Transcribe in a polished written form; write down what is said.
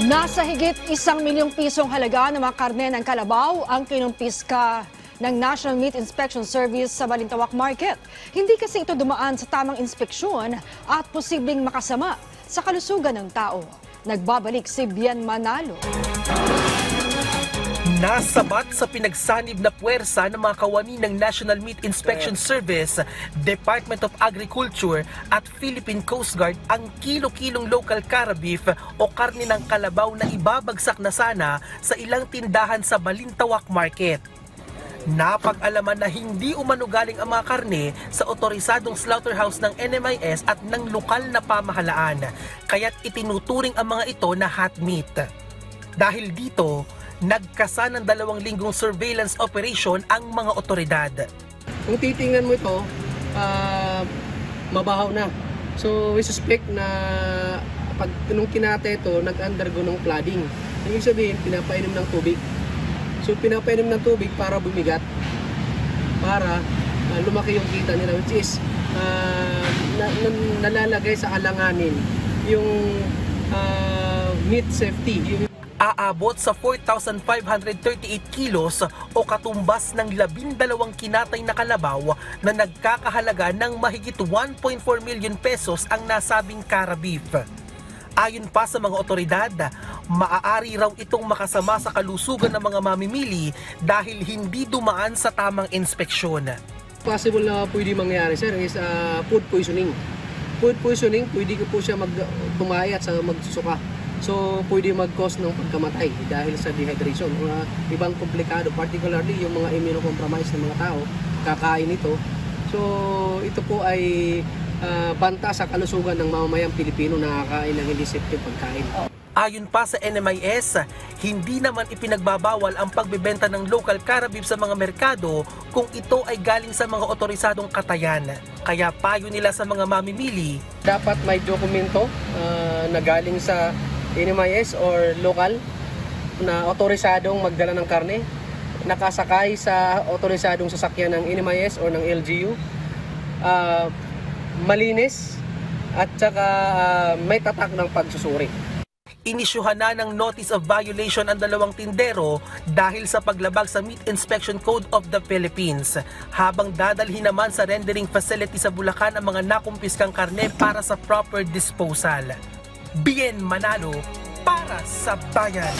Nasa higit 1 milyong pisong halaga ng mga karne ng kalabaw ang kinumpiska ng National Meat Inspection Service sa Balintawak Market. Hindi kasi ito dumaan sa tamang inspeksyon at posibleng makasama sa kalusugan ng tao. Nagbabalik si Bien Manalo. Nasabat sa pinagsanib na puwersa ng mga kawani ng National Meat Inspection Service, Department of Agriculture at Philippine Coast Guard ang kilo-kilong local cara beef o karne ng kalabaw na ibabagsak na sana sa ilang tindahan sa Balintawak Market. Napag-alaman na hindi umanugaling ang mga karne sa otorisadong slaughterhouse ng NMIS at ng lokal na pamahalaan, kaya't itinuturing ang mga ito na hot meat. Dahil dito, nagkasa ng 2 linggong surveillance operation ang mga otoridad. Kung titingnan mo ito, mabahaw na. So we suspect na pag nung kinate ito, nag-undergo ng flooding. Ibig sabihin, pinapainom ng tubig. So pinapainom ng tubig para bumigat, para lumaki yung kita nila, which is nalalagay sa alanganin yung meat safety. Aabot sa 4,538 kilos o katumbas ng 12 kinatay na kalabaw na nagkakahalaga ng mahigit 1.4 million pesos ang nasabing cara beef. Ayon pa sa mga otoridad, maaari raw itong makasama sa kalusugan ng mga mamimili dahil hindi dumaan sa tamang inspeksyon. Possible na pwede mangyari, sir, is food poisoning. Food poisoning, pwede ko po siya tumayat sa magsusuka. So, pwede mag-cause ng pagkamatay dahil sa dehydration. Ibang komplikado, particularly yung mga immunocompromised na mga tao, kakain ito. So, ito po ay banta sa kalusugan ng mamamayang Pilipino na kakain ng hindi safe pagkain. Ayon pa sa NMIS, hindi naman ipinagbabawal ang pagbebenta ng local cara beef sa mga merkado kung ito ay galing sa mga otorisadong katayan. Kaya payo nila sa mga mamimili, dapat may dokumento na galing sa NMIS or local na otorisadong magdala ng karne, nakasakay sa otorisadong sasakyan ng NMIS or ng LGU, malinis at saka may tatak ng pagsusuri. Inisyuhan na ng notice of violation ang 2 tindero dahil sa paglabag sa Meat Inspection Code of the Philippines, habang dadalhin naman sa rendering facility sa Bulacan ang mga nakumpiskang karne para sa proper disposal. Bien Manalo para sa bayan.